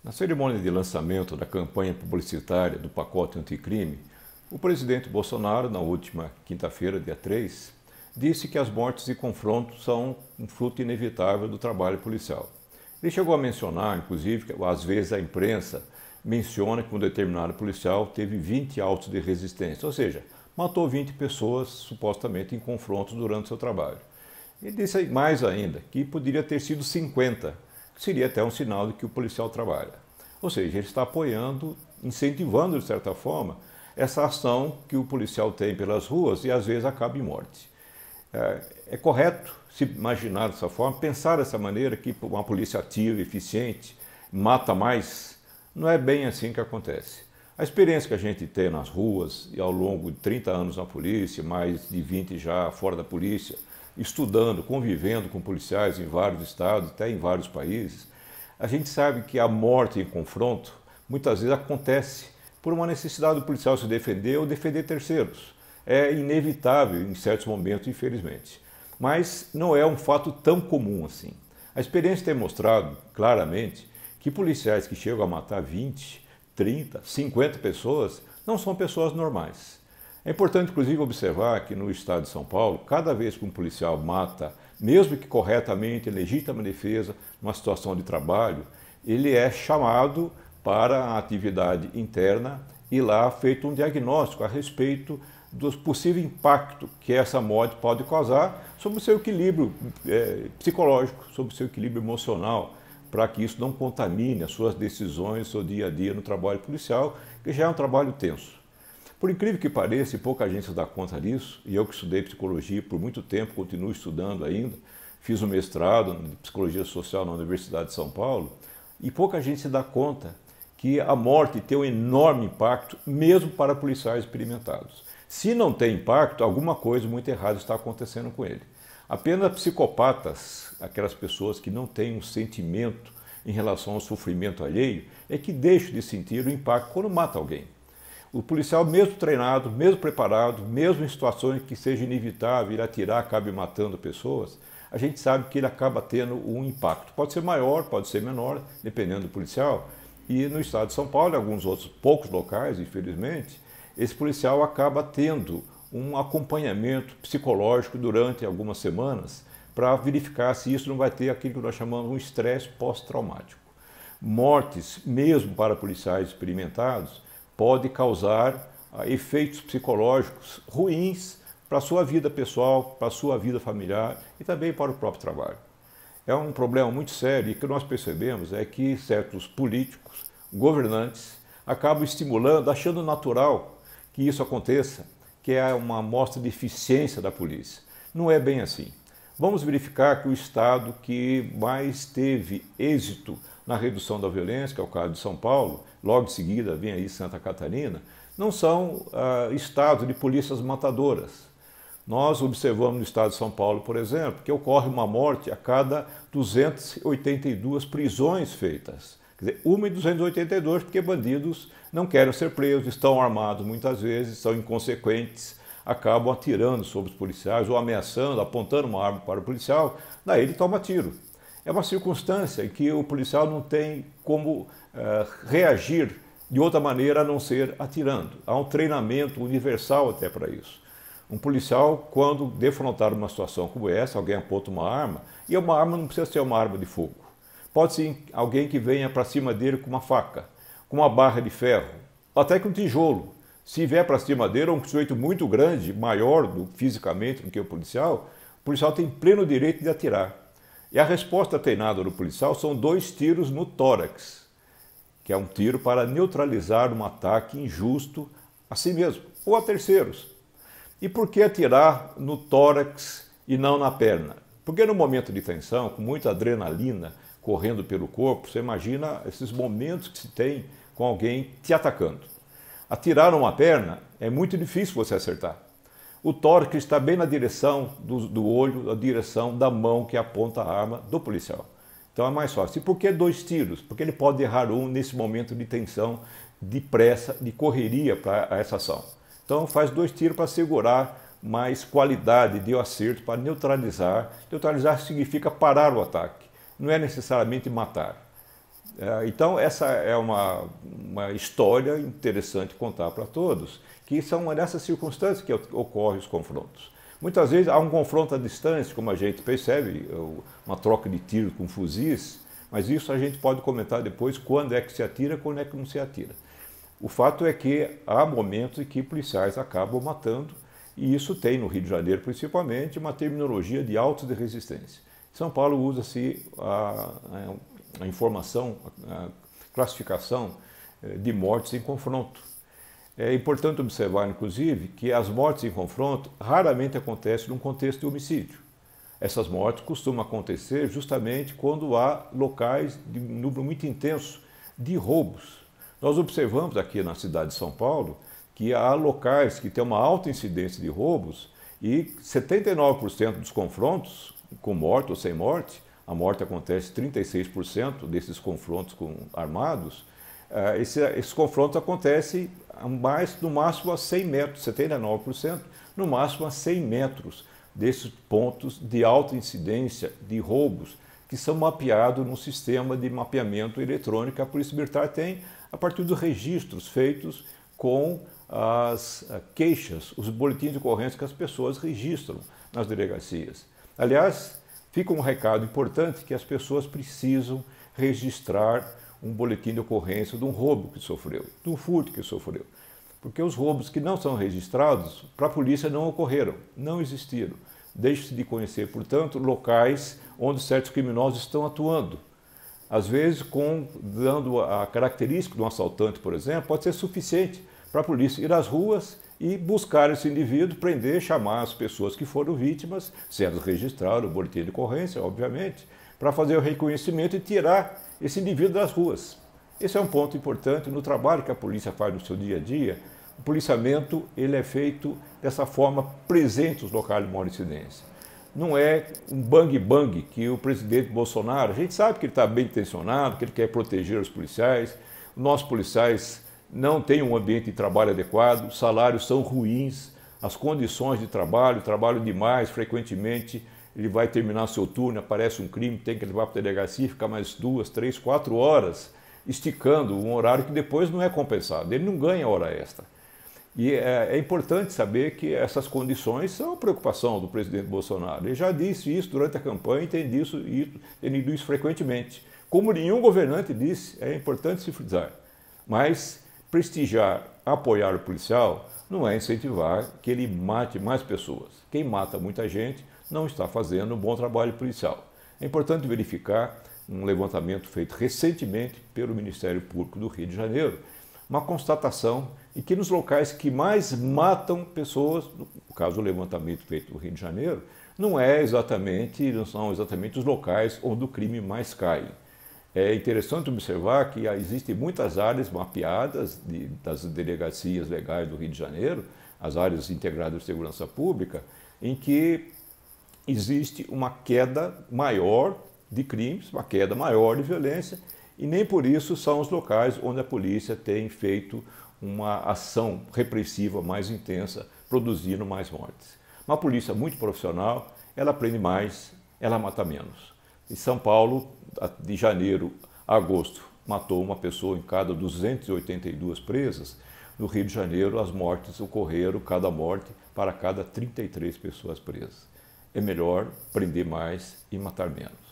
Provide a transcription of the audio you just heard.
Na cerimônia de lançamento da campanha publicitária do pacote anticrime, o presidente Bolsonaro, na última quinta-feira, dia 3, disse que as mortes e confrontos são um fruto inevitável do trabalho policial. Ele chegou a mencionar, inclusive, que às vezes a imprensa menciona que um determinado policial teve 20 autos de resistência, ou seja, matou 20 pessoas supostamente em confrontos durante seu trabalho. Ele disse mais ainda que poderia ter sido 50, que seria até um sinal de que o policial trabalha. Ou seja, ele está apoiando, incentivando de certa forma, essa ação que o policial tem pelas ruas e às vezes acaba em morte. É correto se imaginar dessa forma, pensar dessa maneira que uma polícia ativa, eficiente, mata mais? Não é bem assim que acontece. A experiência que a gente tem nas ruas e ao longo de 30 anos na polícia, mais de 20 já fora da polícia, estudando, convivendo com policiais em vários estados, até em vários países, a gente sabe que a morte em confronto muitas vezes acontece por uma necessidade do policial se defender ou defender terceiros. É inevitável em certos momentos, infelizmente. Mas não é um fato tão comum assim. A experiência tem mostrado claramente que policiais que chegam a matar 20, 30, 50 pessoas não são pessoas normais. É importante, inclusive, observar que no estado de São Paulo, cada vez que um policial mata, mesmo que corretamente, em legítima defesa, numa situação de trabalho, ele é chamado para a atividade interna e lá feito um diagnóstico a respeito do possível impacto que essa morte pode causar sobre o seu equilíbrio psicológico, sobre o seu equilíbrio emocional, para que isso não contamine as suas decisões, o seu dia a dia no trabalho policial, que já é um trabalho tenso. Por incrível que pareça, e pouca gente se dá conta disso, e eu que estudei psicologia por muito tempo, continuo estudando ainda, fiz um mestrado em psicologia social na Universidade de São Paulo, e pouca gente se dá conta que a morte tem um enorme impacto, mesmo para policiais experimentados. Se não tem impacto, alguma coisa muito errada está acontecendo com ele. Apenas psicopatas, aquelas pessoas que não têm um sentimento em relação ao sofrimento alheio, é que deixam de sentir o impacto quando mata alguém. O policial, mesmo treinado, mesmo preparado, mesmo em situações que seja inevitável ir atirar, acabe matando pessoas, a gente sabe que ele acaba tendo um impacto. Pode ser maior, pode ser menor, dependendo do policial. E no estado de São Paulo, em alguns outros poucos locais, infelizmente, esse policial acaba tendo um acompanhamento psicológico durante algumas semanas para verificar se isso não vai ter aquilo que nós chamamos de um estresse pós-traumático. Mortes, mesmo para policiais experimentados, pode causar efeitos psicológicos ruins para a sua vida pessoal, para a sua vida familiar e também para o próprio trabalho. É um problema muito sério e o que nós percebemos é que certos políticos, governantes, acabam estimulando, achando natural que isso aconteça, que é uma amostra de eficiência da polícia. Não é bem assim. Vamos verificar que o estado que mais teve êxito na redução da violência, que é o caso de São Paulo, logo em seguida vem aí Santa Catarina, não são estados de polícias matadoras. Nós observamos no estado de São Paulo, por exemplo, que ocorre uma morte a cada 282 prisões feitas. Quer dizer, uma em 282 porque bandidos não querem ser presos, estão armados muitas vezes, são inconsequentes, acabam atirando sobre os policiais ou ameaçando, apontando uma arma para o policial, daí ele toma tiro. É uma circunstância em que o policial não tem como reagir de outra maneira a não ser atirando. Há um treinamento universal até para isso. Um policial, quando defrontar uma situação como essa, alguém aponta uma arma, e uma arma não precisa ser uma arma de fogo. Pode ser alguém que venha para cima dele com uma faca, com uma barra de ferro, até com um tijolo. Se vier para cima dele, é um sujeito muito grande, maior fisicamente do que o policial tem pleno direito de atirar. E a resposta treinada do policial são 2 tiros no tórax, que é um tiro para neutralizar um ataque injusto a si mesmo ou a terceiros. E por que atirar no tórax e não na perna? Porque no momento de tensão, com muita adrenalina correndo pelo corpo, você imagina esses momentos que se tem com alguém te atacando. Atirar numa perna é muito difícil você acertar. O tórax está bem na direção do olho, na direção da mão que aponta a arma do policial. Então é mais fácil. E por que 2 tiros? Porque ele pode errar um nesse momento de tensão, de pressa, de correria para essa ação. Então faz 2 tiros para segurar mais qualidade de acerto, para neutralizar. Neutralizar significa parar o ataque, não é necessariamente matar. Então, essa é uma história interessante contar para todos, que são nessas circunstâncias que ocorrem os confrontos. Muitas vezes há um confronto à distância, como a gente percebe, uma troca de tiro com fuzis, mas isso a gente pode comentar depois quando é que se atira, quando é que não se atira. O fato é que há momentos em que policiais acabam matando, e isso tem no Rio de Janeiro, principalmente, uma terminologia de autos de resistência. Em São Paulo usa-se a informação, a classificação de mortes em confronto. É importante observar, inclusive, que as mortes em confronto raramente acontecem num contexto de homicídio. Essas mortes costumam acontecer justamente quando há locais de um número muito intenso de roubos. Nós observamos aqui na cidade de São Paulo que há locais que têm uma alta incidência de roubos e 79% dos confrontos, com morte ou sem morte, a morte acontece 36% desses confrontos armados, esses confrontos acontecem no máximo a 100 metros, 79%, no máximo a 100 metros desses pontos de alta incidência de roubos que são mapeados no sistema de mapeamento eletrônico que a Polícia Militar tem a partir dos registros feitos com as queixas, os boletins de ocorrência que as pessoas registram nas delegacias. Aliás, fica um recado importante que as pessoas precisam registrar um boletim de ocorrência de um roubo que sofreu, de um furto que sofreu. Porque os roubos que não são registrados, para a polícia não ocorreram, não existiram. Deixe-se de conhecer, portanto, locais onde certos criminosos estão atuando. Às vezes, dando a característica de um assaltante, por exemplo, pode ser suficiente para a polícia ir às ruas e buscar esse indivíduo, prender, chamar as pessoas que foram vítimas, se elas registraram o boletim de ocorrência, obviamente, para fazer o reconhecimento e tirar esse indivíduo das ruas. Esse é um ponto importante no trabalho que a polícia faz no seu dia a dia. O policiamento ele é feito dessa forma presente nos locais de maior incidência. Não é um bang-bang que o presidente Bolsonaro, a gente sabe que ele está bem intencionado, que ele quer proteger os policiais, nossos policiais não têm um ambiente de trabalho adequado, os salários são ruins, as condições de trabalho demais, frequentemente ele vai terminar seu turno, aparece um crime, tem que levar para a delegacia, ficar mais 2, 3, 4 horas, esticando um horário que depois não é compensado, ele não ganha hora extra. E é importante saber que essas condições são a preocupação do presidente Bolsonaro. Ele já disse isso durante a campanha e tem dito isso frequentemente. Como nenhum governante disse, é importante se frisar. Mas prestigiar, apoiar o policial não é incentivar que ele mate mais pessoas. Quem mata muita gente não está fazendo um bom trabalho policial. É importante verificar um levantamento feito recentemente pelo Ministério Público do Rio de Janeiro, uma constatação em que nos locais que mais matam pessoas, no caso do levantamento feito no Rio de Janeiro, não são exatamente os locais onde o crime mais cai. É interessante observar que existem muitas áreas mapeadas das delegacias legais do Rio de Janeiro, as áreas integradas de segurança pública, em que existe uma queda maior de crimes, uma queda maior de violência, e nem por isso são os locais onde a polícia tem feito uma ação repressiva mais intensa, produzindo mais mortes. Uma polícia muito profissional, ela prende mais, ela mata menos. Em São Paulo, de janeiro a agosto, matou uma pessoa em cada 282 presas. No Rio de Janeiro, as mortes ocorreram, cada morte, para cada 33 pessoas presas. É melhor prender mais e matar menos.